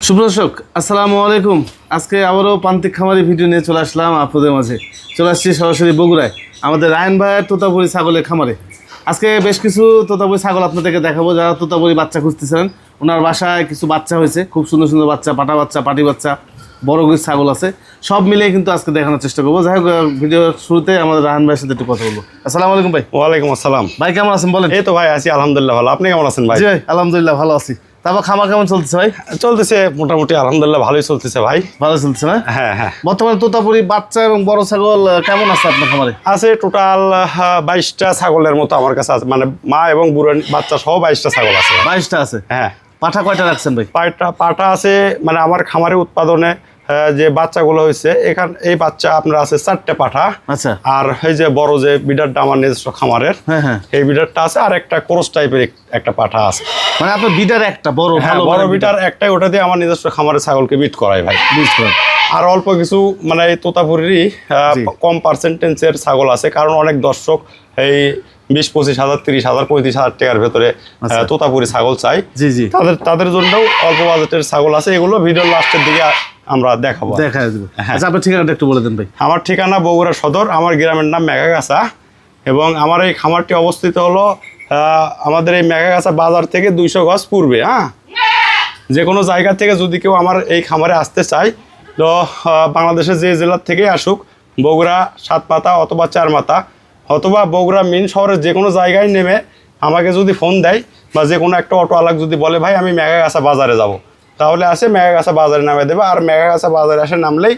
সুপ্রদর্শক আসসালামু আলাইকুম। আজকে আবারও প্রান্তিক খামারি ভিডিও নিয়ে চলে আসলাম আপনাদের মাঝে। চলে আসছি সরাসরি বগুড়ায় আমাদের রায়ন ভাইয়ের তোতাপুরি ছাগলের খামারে। আজকে বেশ কিছু তোতাপুরি ছাগল আপনাদেরকে দেখাবো, যারা তোতাপুরি বাচ্চা খুঁজতেছিলেন। ওনার বাসায় কিছু বাচ্চা হয়েছে, খুব সুন্দর সুন্দর বাচ্চা, পাটা বাচ্চা, পাটি বাচ্চা, বড় কিছু ছাগল আছে, সব মিলিয়ে কিন্তু আজকে দেখানোর চেষ্টা করবো। যাই হোক, ভিডিওর শুরুতে আমাদের রায়ন ভাইয়ের সাথে একটু কথা বলবো। আসসালামু আলাইকুম ভাই। ওয়ালাইকুম আসসালাম। ভাই কেমন আছেন বলেন? এই তো ভাই আছি আলহামদুলিল্লাহ ভালো। আপনি কেমন আছেন ভাই? জি ভাই আলহামদুলিল্লাহ ভালো আছি। তারপর খামার কেমন চলতেছে ভাই? চলতেছে মোটামুটি আলহামদুলিল্লাহ ভালোই চলতেছে ভাই। ভালো চলছে না? হ্যাঁ হ্যাঁ। বর্তমানে তোতাপুরি বাচ্চা এবং বড় ছাগল কেমন আছে আপনার খামারে? আছে টোটাল 22টা ছাগলের মতো আমার কাছে আছে, মানে মা এবং বুড়ো বাচ্চা সহ 22টা ছাগল আছে। 22টা আছে। হ্যাঁ। পাঠা কয়টা রাখছেন ভাই? পাটা আছে, মানে আমার খামারে উৎপাদনে যে বাচ্চাগুলো হয়েছে এই বাচ্চা আপনার আছে 4টে পাঠা। আচ্ছা। আর এই যে বড় যে বিডারটা আমার নিজস্ব খামারের, হ্যাঁ হ্যাঁ, এই বিডারটা আছে, আর একটা ক্রস টাইপের একটা পাঠা আছে। মানে আপনার বিডার একটা বড়, হ্যাঁ ভালো বড় বিডার একটাই, ওটা দিয়ে আমার নিজস্ব খামারের ছাগলকে বিট করাই ভাই। বুঝতে আর অল্প কিছু মানে এই তোতাপুরিরই কম পার্সেন্টেজের ছাগল আছে, কারণ অনেক দর্শক এই 20-25 হাজার 30 হাজার 35 হাজার টাকার ভেতরে তোতাপুরি ছাগল চাই। জি জি, তাদের জন্যও অল্প বাজেটের ছাগল আছে, এগুলো ভিডিওর লাস্টের দিকে আমরা দেখাবো, দেখা দেবো। আচ্ছা আপনার ঠিকানাটা একটু বলে দেন ভাই। আমার ঠিকানা বগুড়া সদর, আমার গ্রামের নাম মেঘাগাছা, এবং আমার এই খামারটি অবস্থিত হলো আমাদের এই মেঘাগাছা বাজার থেকে 200 গজ পূর্বে। হ্যাঁ, যে কোনো জায়গা থেকে যদি কেউ আমার এই খামারে আসতে চায়, তো বাংলাদেশের যে জেলার থেকে আসুক, বগুড়া 7 মাথা অথবা 4 মাথা অথবা বগুড়া মেন শহরের যে কোনো জায়গায় নেমে আমাকে যদি ফোন দেয়, বা যে কোনো একটা অটোওয়ালাক যদি বলে ভাই আমি মেঘাগাছা বাজারে যাব, তাহলে আসে মেঘাগাছা বাজারে নামে দেবে, আর মেঘাগাছা বাজারে আসে নামলেই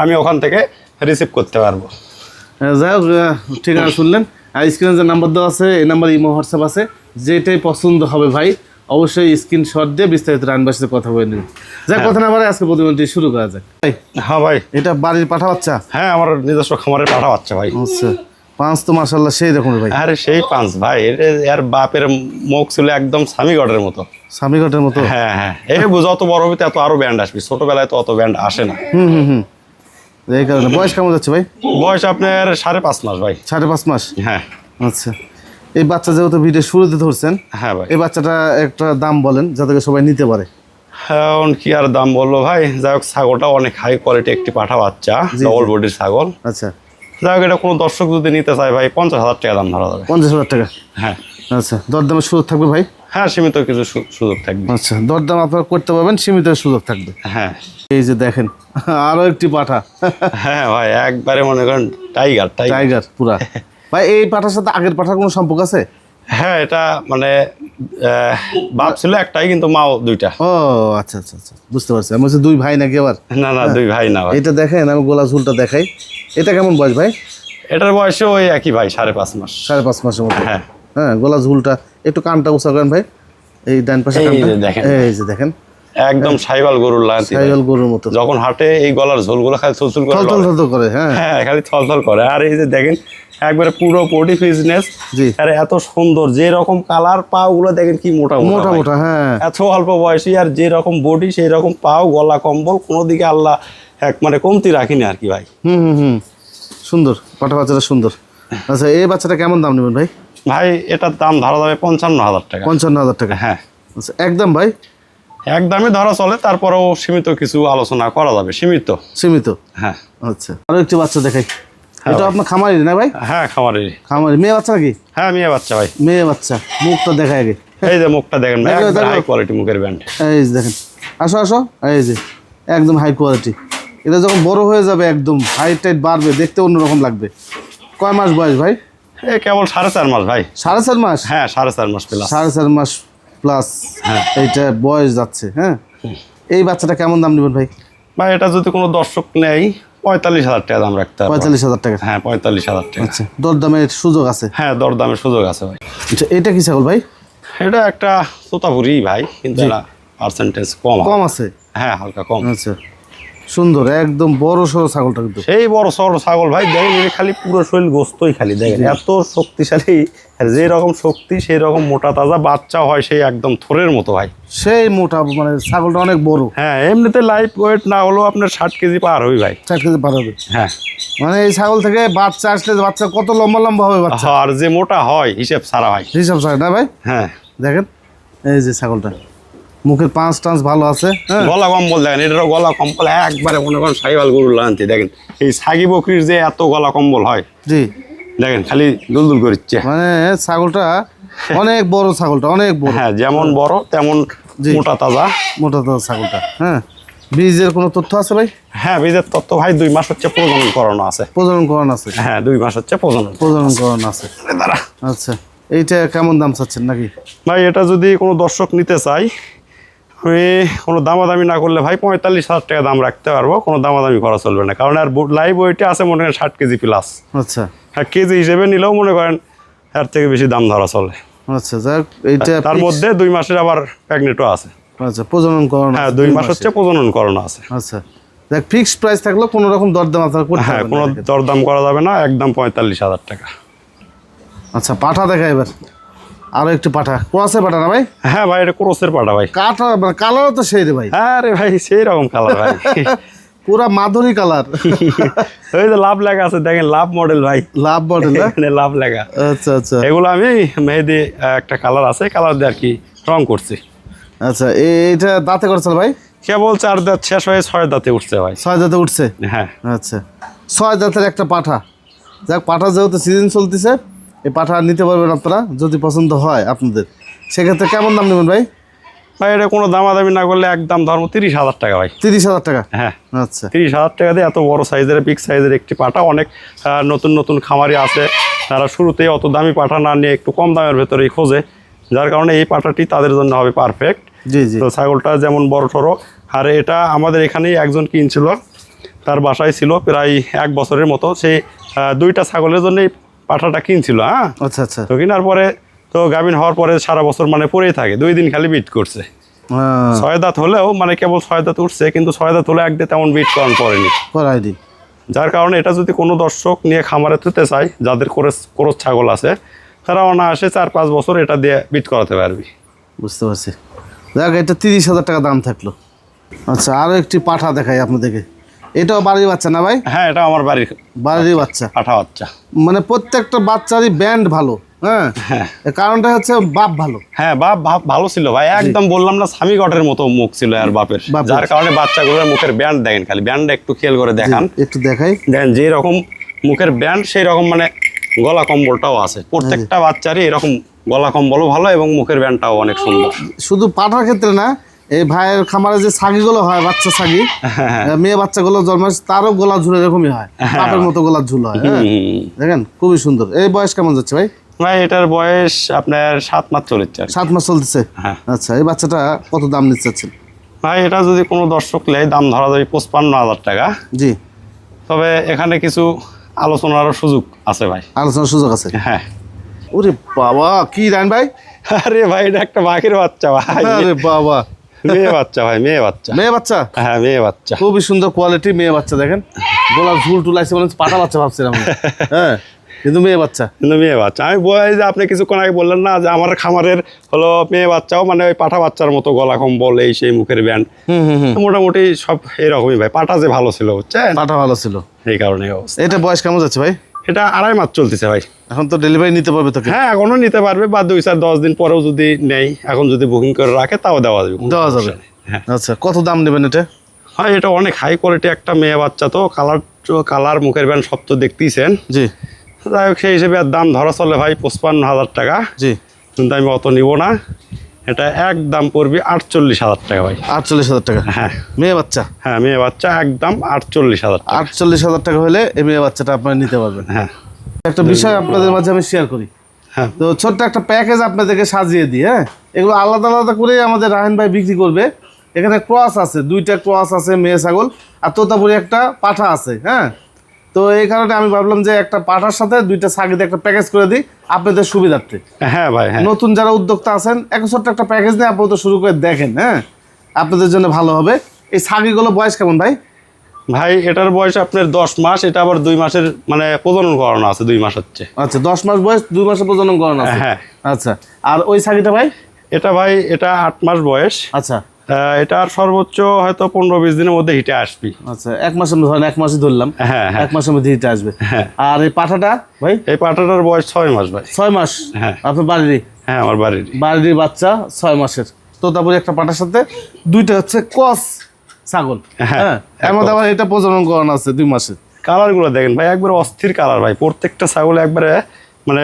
আমি ওখান থেকে রিসিভ করতে পারবো। যাই হোক, ঠিকানা শুনলেন, আর স্ক্রিনে যে নাম্বার দেওয়া আছে এই নাম্বার ইমো হোয়াটসঅ্যাপ আছে। যেটাই পছন্দ হবে ভাই অবশ্যই স্ক্রিনশট দিয়ে বিস্তারিত রানবার সাথে কথা বলে নেবেন। যাই কথা না বলে আজকে প্রতিবেদনটি শুরু করা যাক। ভাই হ্যাঁ ভাই, এটা বাড়ির পাঠা বাচ্চা? হ্যাঁ আমার নিজস্ব খামারের পাঠা বাচ্চা ভাই। আচ্ছা, পাঁচ তো মাশাআল্লাহ সেই রকম ভাই। আরে সেই পাঁচ ভাই, এর বাপের মুখ ছিল একদম স্বামীগড়ের মতো। স্বামীগটের মতো? হ্যাঁ হ্যাঁ, এই যত বড় হবে তত আরো ব্যান্ড আসবে, ছোটবেলায় তো অত ব্যান্ড আসে না। হুম, এই কারণে। বয়স কেমন যাচ্ছে ভাই? বয়স আপনার 5.5 মাস ভাই। 5.5 মাস? হ্যাঁ। আচ্ছা, এই বাচ্চা যেহেতু ভিডিও শুরুতে ধরছেন, হ্যাঁ ভাই, এই বাচ্চাটা একটা দাম বলেন যাতে সবাই নিতে পারে। এখন কি আর দাম বললো ভাই, যাই হোক ছাগলটা অনেক হাই কোয়ালিটি একটি পাঠা বাচ্চা, ডবল বডির ছাগল। আচ্ছা, যাই হোক এটা কোনো দর্শক যদি নিতে চায় ভাই 50,000 টাকা দাম ধরা যাবে। 50,000 টাকা? হ্যাঁ। আচ্ছা, দরদামের সুযোগ থাকবে ভাই? হ্যাঁ, সীমিত কিছু সুযোগ থাকবে। আচ্ছা, দরদাম আপনারা করতে পারবেন, সীমিত সুযোগ থাকবে। হ্যাঁ। এই যে দেখেন আরো একটি পাঠা। হ্যাঁ ভাই, একবারে মনে করেন টাইগার পুরা। ভাই এই পাঠার সাথে আগের পাঠার কোনো সম্পর্ক আছে? হ্যাঁ, এটা মানে বাপ ছিল একটাই, কিন্তু মাও দুইটা। ও আচ্ছা, বুঝতে পারছি। আমি বলছি দুই ভাই নাকি আবার? না দুই ভাই না ভাই। এটা দেখেন, আমি গোলা ঝুলটা দেখাই। এটা কেমন বয়স ভাই? এটার বয়সে ওই একই ভাই, 5.5 মাস। 5.5 মাসের মতো? হ্যাঁ হ্যাঁ, গলা ঝুলটা একটু কানটা উঁচা করেন ভাই, এই ডান পাশে দেখেন। এই যে দেখেন, একদম সাইবাল গরুর লাগাতে, সাইবাল গরুর মতো। যখন হাঁটে এই গলার ঝোলগুলো খালি থলথল করে, থলথল করে। হ্যাঁ হ্যাঁ, খালি থলথল করে। আর এই যে দেখেন একবারে পুরো বডি ফিটনেস। জি, আর এত সুন্দর, যে রকম কালার পাও গুলো দেখেন কি মোটা মোটা। হ্যাঁ, এত অল্প বয়সী, আর যে রকম বডি সেই রকম পাও, গলা কম্বল, কোনো দিকে আল্লাহ মানে কমতি রাখিনি আর কি ভাই। হুম, সুন্দর পাঠা বাচ্চাটা, সুন্দর। আচ্ছা, এই বাচ্চাটা কেমন দাম নেবেন ভাই? ভাই এটার দাম ধরা যাবে 55,000 টাকা। 55,000 টাকা? হ্যাঁ। আচ্ছা, একদম ভাই? একদমই ধরা চলে, তারপরেও সীমিত কিছু আলোচনা করা যাবে। সীমিত। হ্যাঁ। আচ্ছা, আরো একটি বাচ্চা দেখাই। এটা আপনার খামারি না ভাই? হ্যাঁ, খামারি। মেয়ে বাচ্চা নাকি? হ্যাঁ, মেয়ে বাচ্চা ভাই। মেয়ে বাচ্চা, মুখটা দেখাই আগে। এই যে মুখটা দেখেন, হাই কোয়ালিটি মুখের ব্যান্ড। এই যে দেখেন, আসো, এই যে একদম হাই কোয়ালিটি। এটা যখন বড় হয়ে যাবে একদম হাইট টাইট বাড়বে, দেখতে অন্যরকম লাগবে। কয় মাস বয়স ভাই? এই কেবল 4.5 মাস ভাই। 4.5 মাস? হ্যাঁ, 4.5 মাস প্লাস। 4.5 মাস প্লাস। হ্যাঁ, এইটা বয়স যাচ্ছে। হ্যাঁ, এই বাচ্চাটা কেমন দাম নেবেন ভাই? ভাই এটা যদি কোনো দর্শক নেয় 45,000 টাকা দাম রাখতে হবে। 45,000 টাকা? হ্যাঁ, 45,000 টাকা। আচ্ছা, দরদামের সুযোগ আছে? হ্যাঁ, দরদামের সুযোগ আছে ভাই। আচ্ছা, এটা কি ছাগল ভাই? এটা একটা তোতাপুরি ভাই, কিন্তু এটা পার্সেন্টেজ কম আছে। হ্যাঁ, হালকা কম। আচ্ছা, সুন্দর, একদম বড় সড়ো ছাগলটা কিন্তু। সেই বড় সড় ছাগল ভাই, দেখেন এটা খালি পুরো শরীর গোস্তই খালি, দেখেন এত শক্তিশালী, যে রকম শক্তি সেই রকম মোটা তাজা বাচ্চা হয়, সেই একদম থোরের মতো ভাই। সেই মোটা, মানে ছাগলটা অনেক বড়। হ্যাঁ, এমনিতে লাইফ ওয়েট না হলেও আপনার 60 কেজি পার হবে ভাই। 60 কেজি পার হবে? হ্যাঁ। মানে এই ছাগল থেকে বাচ্চা আসলে বাচ্চা কত লম্বা হবে বাচ্চা। আর যে মোটা হয় হিসেব ছাড়া হয়। হিসাব ছাড়া না ভাই? হ্যাঁ। দেখেন এই যে ছাগলটা মুখের পাঁচ টান্স ভালো আছে, হ্যাঁ। গলা কম্বল দেখেন, এটারও গলা কম্বল একবারে মনে করেন সাইওয়াল গরুর লাগানতে দেখেন। এই ছাগি বকরির যে এত গলা কম্বল হয়, জি, দেখেন খালি দুলদুল করছে। মানে ছাগলটা অনেক বড়, ছাগলটা অনেক বড়। হ্যাঁ, যেমন বড় তেমন জি। মোটা তাজা। মোটা তাজা ছাগলটা, হ্যাঁ। বীজের কোনো তথ্য আছে ভাই? হ্যাঁ, বীজের তত্ত্ব ভাই 2 মাস হচ্ছে প্রজনন করানো আছে। প্রজনন করানো আছে? হ্যাঁ, 2 মাস হচ্ছে প্রজনন করানো আছে। দাঁড়া। আচ্ছা, এইটা কেমন দাম চাচ্ছেন নাকি? ভাই এটা যদি কোনো দর্শক নিতে চাই, আমি কোনো দামাদামি না করলে ভাই 45,000 টাকা দাম রাখতে পারবো। কোনো দামাদামি করা চলবে না, কারণ আর লাইভ ওয়েটে আছে মনে করেন 60 কেজি প্লাস। আচ্ছা, আর কেজি হিসেবে নিলেও মনে করেন এর থেকে বেশি দাম ধরা চলে। আচ্ছা, যাক এইটা তার মধ্যে 2 মাসের আবার প্রেগনেন্টও আছে। আচ্ছা, প্রজনন করানো। হ্যাঁ, 2 মাস হচ্ছে প্রজনন করানো আছে। আচ্ছা, দেখ ফিক্সড প্রাইস থাকলো, কোনো রকম দরদাম আপনারা করতে হ্যাঁ, পারবেন কোনো না। দরদাম করা যাবে না, একদম 45,000 টাকা। আচ্ছা, পাঠা দেখা এবার আরো একটু পাঠা, ক্রসের পাঠা না ভাই? হ্যাঁ ভাই, এটা ক্রসের পাটা ভাই। কাঠা মানে কালারও তো সেই রে ভাই, আরে ভাই সেই রকম কালার ভাই। পুরা মাধুরী কালার। ওই যে লাভ লেখা আছে দেখেন, লাভ মডেল ভাই, লাভ মডেল না? এখানে লাভ লেখা। আচ্ছা, আচ্ছা, এগুলো আমি মেহেদি একটা কালার আছে, কালার দিয়ে আর কি রং করছি। আচ্ছা। এইটা দাঁতে করেছিল ভাই? কেবল 4 দাঁত শেষ হয়ে 6 দাঁতে উঠছে ভাই। 6 দাঁতে উঠছে? হ্যাঁ। আচ্ছা, 6 দাঁতের একটা পাঠা। যাক, পাঠা যেহেতু সিজন চলতেছে, এই পাঠা নিতে পারবেন আপনারা যদি পছন্দ হয় আপনাদের। সেক্ষেত্রে কেমন দাম নেবেন ভাই? ভাই এটা কোনো দামাদামি না করলে একদম ধর্ম 30,000 টাকা ভাই। 30,000 টাকা? হ্যাঁ, আচ্ছা, 30,000 টাকা দিয়ে এত বড় সাইজের বিগ সাইজের একটি পাঠা। অনেক নতুন নতুন খামারি আছে, তারা শুরুতেই অত দামি পাঠা না নিয়ে একটু কম দামের ভেতরেই খোঁজে, যার কারণে এই পাঠাটি তাদের জন্য হবে পারফেক্ট। জি, জি। তো ছাগলটা যেমন বড় সড়ো, আর এটা আমাদের এখানেই একজন কিনছিল, তার বাসায় ছিল প্রায় 1 বছরের মতো। সেই 2টা ছাগলের জন্যই পাঠাটা কিনছিল। হ্যাঁ, আচ্ছা, আচ্ছা। তো কেনার পরে তো গাভিন হওয়ার পরে সারা বছর মানে পরেই থাকে, 2 দিন খালি বিট করছে। 6 দাঁত হলেও মানে কেবল 6 দাঁত উঠছে, কিন্তু 6 দাঁত হলে একদিন তেমন বিট করান পড়েনি। করাইনি। যার কারণে এটা যদি কোনো দর্শক নিয়ে খামারে তুলতে চায়, যাদের ক্রস ছাগল আছে, তারা অনায়াসে 4-5 বছর এটা দিয়ে বিট করাতে পারবি। বুঝতে পারছি। দেখ, এটা 30,000 টাকা দাম থাকলো। আচ্ছা, আরও একটি পাঠা দেখাই আপনাদেরকে। এটাও বাড়ির বাচ্চা না ভাই? হ্যাঁ, এটা আমার বাড়ির বাড়ির বাচ্চা। পাঠা বাচ্চা। মানে প্রত্যেকটা বাচ্চারই ব্যান্ড ভালো, হ্যাঁ। হ্যাঁ, এর কারণটা হচ্ছে বাপ ভালো। হ্যাঁ, বাপ ভালো ছিল ভাই, একদম বললাম না স্বামী গটের মতো মুখ ছিল আর বাপের। বাপের। যার কারণে বাচ্চাগুলোর মুখের ব্যান্ড দেখেন, খালি ব্যান্ডটা একটু খেয়াল করে দেখান। একটু দেখাই। দেখেন যে রকম মুখের ব্যান্ড, সেই রকম মানে গলা কম্বলটাও আছে। প্রত্যেকটা বাচ্চারই এরকম গলা কম্বলও ভালো এবং মুখের ব্যান্ডটাও অনেক সুন্দর। শুধু পাঠার ক্ষেত্রে না, এই ভাইয়ের খামারে যে ছাগিগুলো হয়, বাচ্চা ছাগি, মেয়ে বাচ্চাগুলো জন্মায়, তারও গলা ঝুল এরকমই হয়, বাপের মতো গলা ঝুল হয়, হ্যাঁ। দেখেন খুবই সুন্দর। এই বয়স কেমন যাচ্ছে ভাই? ভাই এটার বয়স আপনার 7 মাস চলেছে আর কি। 7 মাস চলতেছে? হ্যাঁ। আচ্ছা, এই বাচ্চাটা কত দাম নিচ্ছেন? ভাই এটা যদি কোনো দর্শক নেয়, দাম ধরা যাবে 55,000 টাকা। জি। তবে এখানে কিছু আলোচনারও সুযোগ আছে ভাই। আলোচনার সুযোগ আছে? হ্যাঁ। ওরে বাবা, কি রান ভাই? আরে ভাই এটা একটা বাঘের বাচ্চা ভাই। আরে বাবা, মেয়ে বাচ্চা ভাই, মেয়ে বাচ্চা। মেয়ে বাচ্চা? হ্যাঁ, মেয়ে বাচ্চা। খুবই সুন্দর কোয়ালিটি মেয়ে বাচ্চা। দেখেন গোলাপ ঝুল টুল আছে, মানে পাটা বাচ্চা ভাবছিলাম আমি। হ্যাঁ, কিন্তু মেয়ে বাচ্চা। কিন্তু মেয়ে বাচ্চা, আমি বলি যে আপনি কিছুক্ষণ আগে বললেন না যে আমার খামারের হলো মেয়ে বাচ্চাও, মানে ওই পাঠা বাচ্চার মতো গলা কম্বল, এই সেই মুখের ব্যান্ড, মোটামুটি সব এরকমই ভাই। পাঠা যে ভালো ছিল বুঝছেন, পাটা ভালো ছিল, এই কারণে এই অবস্থা। এটা বয়স কেমন যাচ্ছে ভাই? এটা 2.5 মাস চলতেছে ভাই। এখন তো ডেলিভারি নিতে পারবে তোকে? হ্যাঁ, এখনো নিতে পারবে, বা 2-4-10 দিন পরেও যদি নেই, এখন যদি বুকিং করে রাখে তাও দেওয়া যাবে, কোনো দেওয়া সমস্যা যাবে। নেই। হ্যাঁ। আচ্ছা, কত দাম নেবেন এটা? হয় এটা অনেক হাই কোয়ালিটি একটা মেয়ে বাচ্চা, তো কালার মুখের ব্যান্ড সব তো দেখতেইছেন। জি। যাই হোক, সেই হিসেবে আর দাম ধরা চলে ভাই 55,000 টাকা। জি। কিন্তু আমি অত নিব না, এটা একদম পড়বে 48,000 টাকা ভাই। 48,000 টাকা? হ্যাঁ। মেয়ে বাচ্চা? হ্যাঁ, মেয়ে বাচ্চা একদম 48,000 টাকা। 48,000 টাকা হলে এই মেয়ে বাচ্চাটা আপনারা নিতে পারবেন। হ্যাঁ। একটা বিষয় আপনাদের মাঝে আমি শেয়ার করি। হ্যাঁ। তো ছোট্ট একটা প্যাকেজ আপনাদেরকে সাজিয়ে দিই। হ্যাঁ, এগুলো আলাদা আলাদা করে আমাদের রায়হান ভাই বিক্রি করবে। এখানে ক্রস আছে, 2টা ক্রস আছে, মেয়ে ছাগল, আর তোতাপুরি একটা পাঠা আছে। হ্যাঁ, তো এই কারণে আমি ভাবলাম যে একটা পাঠার সাথে 2টা ছাগিতে একটা প্যাকেজ করে দিই আপনাদের সুবিধার্থে। হ্যাঁ ভাই। হ্যাঁ, নতুন যারা উদ্যোক্তা আছেন, এক ছোট্ট একটা প্যাকেজ নিয়ে আপাতত শুরু করে দেখেন। হ্যাঁ, আপনাদের জন্য ভালো হবে। এই ছাগিগুলো বয়স কেমন ভাই? ভাই এটার বয়স আপনার 10 মাস, এটা আবার 2 মাসের মানে প্রজনন করানো আছে, 2 মাস হচ্ছে। আচ্ছা, 10 মাস বয়স, 2 মাসে প্রজনন করানো আছে। হ্যাঁ। আচ্ছা, আর ওই ছাগিটা ভাই? এটা ভাই এটা 8 মাস বয়স। আচ্ছা। এটার সর্বোচ্চ হয়তো 15-20 দিনের মধ্যে হিটে আসবে। আচ্ছা, 1 মাসের মধ্যে, ধরেন 1 মাসই ধরলাম। হ্যাঁ, হ্যাঁ। 1 মাসের মধ্যে হিটে আসবে। হ্যাঁ। আর এই পাঠাটা ভাই? এই পাঠাটার বয়স 6 মাস ভাই। 6 মাস? হ্যাঁ। আপনার বাড়িরই? হ্যাঁ, আমার বাড়ির। বাড়ির বাচ্চা 6 মাসের। তোতাপুরি একটা পাটার সাথে দুইটা হচ্ছে ক্রস ছাগল। হ্যাঁ এর মধ্যে আবার এটা প্রজনন করানো আছে 2 মাসে। কালারগুলো দেখেন ভাই, একবারে অস্থির কালার ভাই, প্রত্যেকটা ছাগল একবারে মানে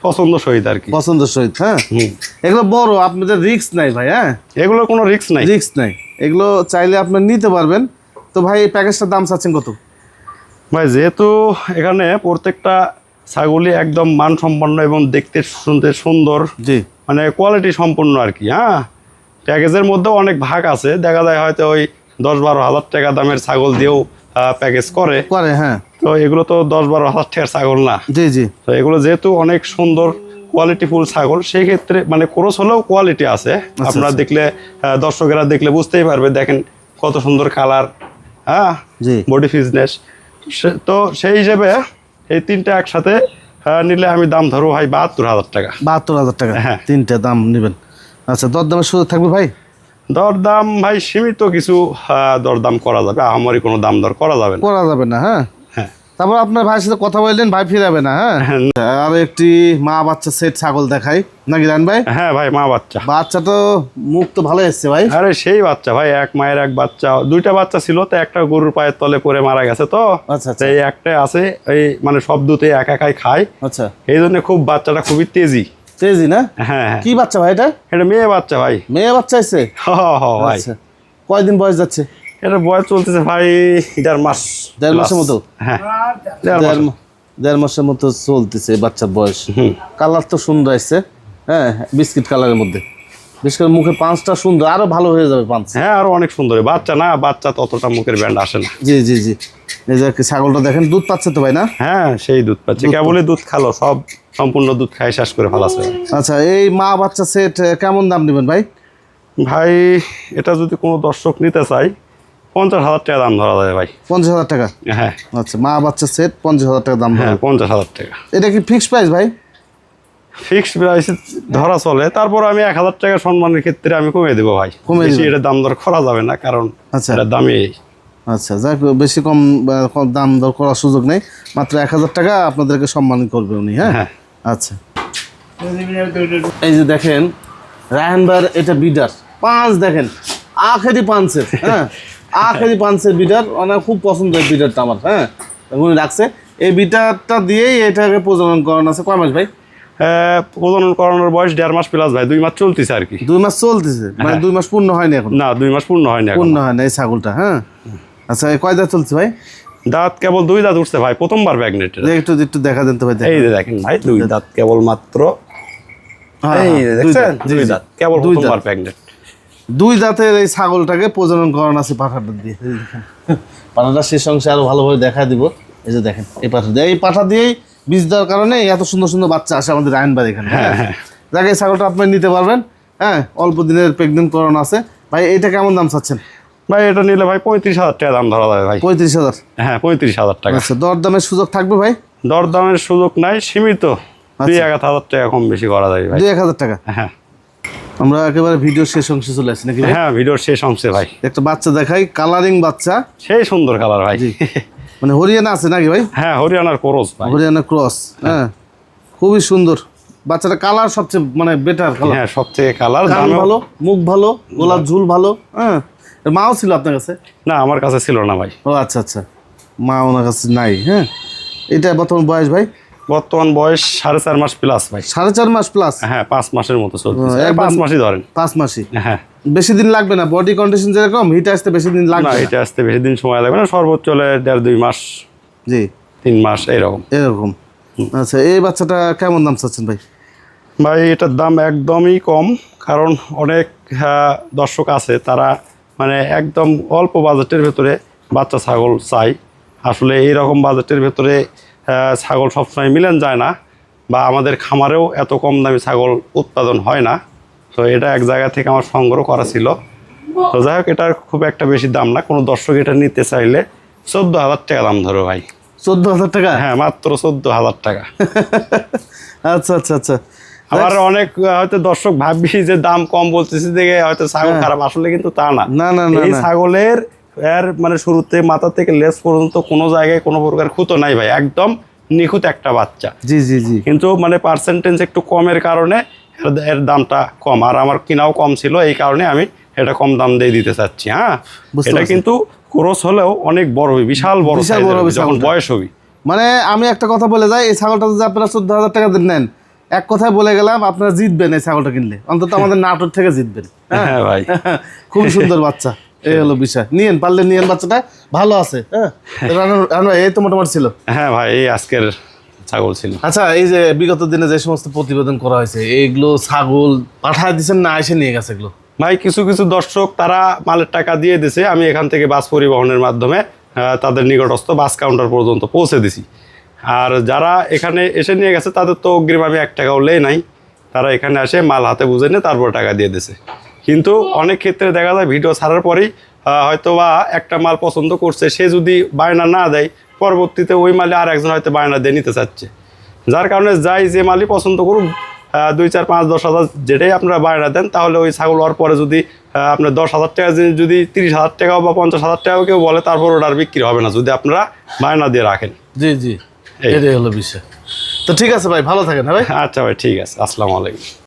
পছন্দ সহিত আর কি, পছন্দের সহিত। হ্যাঁ এগুলো বড়, আপনাদের রিস্ক নাই ভাই। হ্যাঁ এগুলোর কোনো রিস্ক নাই, রিস্ক নাই, এগুলো চাইলে আপনি নিতে পারবেন। তো ভাই এই প্যাকেজটার দাম চাচ্ছেন কত? ভাই যেহেতু এখানে প্রত্যেকটা ছাগলই একদম মানসম্পন্ন এবং দেখতে শুনতে সুন্দর, জি মানে কোয়ালিটি সম্পূর্ণ আর কি। হ্যাঁ প্যাকেজের মধ্যেও অনেক ভাগ আছে, দেখা যায় হয়তো ওই 10-12 হাজার টাকা দামের ছাগল দিয়েও প্যাকেজ করে। হ্যাঁ তো এগুলো তো 10-12 হাজার টাকার ছাগল না। জি জি। তো এগুলো যেহেতু অনেক সুন্দর কোয়ালিটিফুল ছাগল, সেই ক্ষেত্রে মানে ক্রস হলেও কোয়ালিটি আছে। আপনারা দেখলে দর্শকেরা দেখলে বুঝতেই পারবে, দেখেন কত সুন্দর কালার, হ্যাঁ জি বডি ফিটনেস। তো সেই হিসেবে এই তিনটা একসাথে নিলে আমি দাম ধরবো ভাই 72,000 টাকা। 72,000 টাকা হ্যাঁ। তিনটে দাম নেবেন। আচ্ছা দরদামের সুযোগ থাকবে ভাই? দরদাম ভাই সীমিত কিছু দরদাম করা যাবে, আমারই কোনো দাম দর করা যাবে না। করা যাবে না। হ্যাঁ হ্যাঁ তারপর আপনার ভাইয়ের সাথে কথা বললেন, ভাই ফিরাবে না। হ্যাঁ আর একটি মা বাচ্চা সেট ছাগল দেখাই নাকি রান ভাই? হ্যাঁ ভাই মা বাচ্চা। বাচ্চা তো মুখ তো ভালো এসছে ভাই। আরে সেই বাচ্চা ভাই, এক মায়ের এক বাচ্চা, দুইটা বাচ্চা ছিল, তো একটা গরুর পায়ের তলে পড়ে মারা গেছে। তো আচ্ছা আচ্ছা এই একটাই আছে, এই মানে সব দুধে একাই খায়, আচ্ছা। এই জন্য খুব বাচ্চাটা খুবই তেজি। তেজি না? হ্যাঁ হ্যাঁ কি বাচ্চা ভাই এটা? এটা মেয়ে বাচ্চা ভাই। মেয়ে বাচ্চা এসছে? ভাই আচ্ছা কয়দিন বয়স যাচ্ছে? এটা বয়স চলতেছে ভাই 1.5 মাস। 1.5 মাসের মতো? হ্যাঁ 1.5 মাস। 1.5 মাসের মতো চলতেছে বাচ্চার বয়স। কালার তো সুন্দর আসছে, হ্যাঁ বিস্কিট কালারের মধ্যে। বিশেষ করে মুখে পাঁচটা সুন্দর, আরো ভালো হয়ে যাবে পাঁচ। হ্যাঁ আরো অনেক সুন্দর বাচ্চা, না বাচ্চা ততটা মুখের ব্যান্ড আসে না। জি জি জি। এই যে ছাগলটা দেখেন, দুধ পাচ্ছে তো ভাই না? হ্যাঁ সেই দুধ পাচ্ছে, কেবলই দুধ খালো, সব সম্পূর্ণ দুধ খাই শেষ করে ফেলাছে। আচ্ছা এই মা বাচ্চা সেট কেমন দাম নেবেন ভাই? ভাই এটা যদি কোনো দর্শক নিতে চাই 50,000 টাকা দাম ধরা যায় ভাই। 50,000 টাকা? হ্যাঁ আচ্ছা মা বাচ্চা সেট 50,000 টাকা দাম। হ্যাঁ 50,000 টাকা। এটা কি ফিক্সড প্রাইস ভাই? ফিক্সড প্রাইস ধরা চলে, তারপর আমি 1,000 টাকা সম্মানের ক্ষেত্রে আমি কমিয়ে দেবো ভাই। কমিয়ে বেশি দিবেন? এটা দাম দর করা যাবে না, কারণ আচ্ছা এটার দামই এই। আচ্ছা যাক, বেশি কম দাম দর করার সুযোগ নেই, মাত্র 1,000 টাকা আপনাদেরকে সম্মান করবে উনি। হ্যাঁ হ্যাঁ আচ্ছা এই যে দেখেন রায়হান ভাইয়ের এটা বিডার পাঁচ, দেখেন আখেরি পাঁচের। হ্যাঁ আখেরি পাঁচের বিডার, আমার খুব পছন্দের বিডারটা আমার। হ্যাঁ উনি রাখছে এই বিডারটা দিয়েই এটাকে প্রজনন করানো আছে। কয় মাস ভাই? প্রজনন করানোর বয়স 1.5 মাস প্লাস ভাই, 2 মাস চলতেছে আর কি। 2 মাস চলতেছে, মানে 2 মাস পূর্ণ হয়নি এখন? না 2 মাস পূর্ণ হয়নি এখন। পূর্ণ হয় না এই ছাগলটা। হ্যাঁ আচ্ছা এই কয় দাঁত চলছে ভাই? দাঁত কেবল 2 দাঁত উঠছে ভাই, প্রথমবার প্রেগনেন্ট। একটু একটু দেখা দেন তো ভাই। এই যে দেখেন ভাই 2 দাঁত কেবল মাত্র, হ্যাঁ, এই যে দেখছেন জি, 2 জি। দাঁত কেবল 2 দাঁত। প্রথমবার প্রেগনেন্ট। 2 দাঁতের এই ছাগলটাকে প্রজনন করানো আছে পাঠাটা দিয়ে। এই দেখেন, পাঠাটা শেষ অংশে আরো ভালোভাবে দেখা দিব। এই যে দেখেন এই পাঠা দিয়ে, এই পাঠা দিয়েই বীজ দেওয়ার কারণে এত সুন্দর সুন্দর বাচ্চা আসে আমাদের রায়হান ভাই এখানে। হ্যাঁ যাকে এই ছাগলটা আপনি নিতে পারবেন। হ্যাঁ অল্প দিনের প্রেগনেন্ট করানো আছে। ভাই এটা কেমন দাম চাচ্ছেন? ভাই এটা নিলে ভাই 35,000 টাকা দাম ধরা যাবে ভাই। 35,000? হ্যাঁ 35,000 টাকা। আচ্ছা দরদামের সুযোগ থাকবে ভাই? দরদামের সুযোগ নাই, সীমিত 2-1,000 টাকা কম বেশি করা যায় ভাই। 2-1,000 টাকা? হ্যাঁ আমরা একেবারে ভিডিও শেষ অংশে চলে আসছি নাকি ভাই? হ্যাঁ ভিডিওর শেষ অংশে ভাই একটা বাচ্চা দেখাই, কালারিং বাচ্চা, সেই সুন্দর কালার ভাই। মানে হরিয়ানা আছে নাকি ভাই? হ্যাঁ হরিয়ানার ক্রস ভাই। হরিয়ানা ক্রস। হ্যাঁ খুবই সুন্দর বাচ্চাটা, কালার সবচেয়ে মানে বেটার কালার। হ্যাঁ সবথেকে কালার কান ভালো, মুখ ভালো, গলার ঝুল ভালো। হ্যাঁ এর মাও ছিল আপনার কাছে? না আমার কাছে ছিল না ভাই। ও আচ্ছা আচ্ছা, মা ওনার কাছে নাই। হ্যাঁ এটা বর্তমান বয়স ভাই? বর্তমান বয়স 4.5 মাস প্লাস ভাই। 4.5 মাস প্লাস? হ্যাঁ 5 মাসের মতো চলছে, একদম- 5 মাসই ধরেন। 5 মাসই? হ্যাঁ বেশি দিন লাগবে না, বডি কন্ডিশন যেরকম, হিট আসতে বেশি দিন না লাগবে না? এটা আসতে বেশি দিন সময় লাগবে না, সর্বোচ্চ হলে 1.5-2 মাস, জি 3 মাস এইরকম। এরকম। আচ্ছা এই বাচ্চাটা কেমন দাম চাচ্ছেন ভাই? ভাই এটার দাম একদমই কম, কারণ অনেক দর্শক আছে তারা মানে একদম অল্প বাজেটের ভেতরে বাচ্চা ছাগল চাই। আসলে এইরকম বাজেটের ভেতরে ছাগল সবসময় মিলেন যায় না, বা আমাদের খামারেও এত কম দামি ছাগল উৎপাদন হয় না। তো এটা এক জায়গা থেকে আমার সংগ্রহ করা ছিল। তো যাই হোক এটার খুব একটা বেশি দাম না, কোনো দর্শক এটা নিতে চাইলে 14,000 টাকা দাম ধরো ভাই। 14,000 টাকা? হ্যাঁ মাত্র 14,000 টাকা। আচ্ছা আচ্ছা আচ্ছা। আবার অনেক হয়তো দর্শক ভাববি যে দাম কম বলতেছি দেখে হয়তো ছাগল খারাপ, আসলে কিন্তু তা না। না না না এই না। ছাগলের এর মানে শুরুতে মাথা থেকে লেজ পর্যন্ত কোনো জায়গায় কোনো প্রকার খুঁতো নাই ভাই, একদম নিখুঁত একটা বাচ্চা। জি জি জি। কিন্তু মানে পার্সেন্টেজ একটু কমের কারণে এর দামটা কম, আর আমার কিনাও কম ছিল, এই কারণে আমি এটা কম দাম দিয়ে দিতে চাচ্ছি। হ্যাঁ, বুঝতে এটা পারছি। কিন্তু ক্রস হলেও অনেক বড় হবে, বিশাল বড় বিশাল size বড় এর হবে বিশাল যখন বড়। বয়স হবে। মানে আমি একটা কথা বলে যাই, এই ছাগলটা যদি আপনারা 14,000 টাকা দিয়ে নেন, এক কথায় বলে গেলাম আপনারা জিতবেন এই ছাগলটা কিনলে, অন্তত আমাদের নাটোর থেকে জিতবেন। হ্যাঁ ভাই, খুব সুন্দর বাচ্চা, এই হলো বিষয়। নিয়েন, পারলে নিয়েন, বাচ্চাটা ভালো আছে। হ্যাঁ, রানু ভাই, এই তো মোটামুটি ছিল। হ্যাঁ ভাই, এই আজকের ছাগল ছিল। আচ্ছা, এই যে বিগত দিনে যে সমস্ত প্রতিবেদন করা হয়েছে, এইগুলো ছাগল পাঠায় দিচ্ছেন না এসে নিয়ে গেছে এগুলো? ভাই কিছু কিছু দর্শক তারা মালের টাকা দিয়ে দিছে, আমি এখান থেকে বাস পরিবহনের মাধ্যমে তাদের নিকটস্থ বাস কাউন্টার পর্যন্ত পৌঁছে দিছি। আর যারা এখানে এসে নিয়ে গেছে তাদের তো অগ্রিম আমি 1 টাকাও লেই নাই, তারা এখানে এসে মাল হাতে বুঝে নিয়ে তারপর টাকা দিয়ে দিছে। কিন্তু অনেক ক্ষেত্রে দেখা যায় ভিডিও ছাড়ার পরেই হয়তো বা একটা মাল পছন্দ করছে, সে যদি বায়না না দেয়, পরবর্তীতে ওই মালে আর একজন হয়তো বায়না দিয়ে নিতে চাচ্ছে। যার কারণে যাই যে মালই পছন্দ করুন, 2, 4, 5, 10 হাজার যেটাই আপনারা বায়না দেন, তাহলে ওই ছাগল হওয়ার পরে যদি আপনার 10,000 টাকা যদি 30,000 টাকাও বা 50,000 টাকাও কেউ বলে, তারপর ওটা আর বিক্রি হবে না যদি আপনারা বায়না দিয়ে রাখেন। জি জি, এই। এটাই হলো বিষয়। তো ঠিক আছে ভাই, ভালো থাকেন। হ্যাঁ ভাই। আচ্ছা ভাই, ঠিক আছে, আসসালামু আলাইকুম।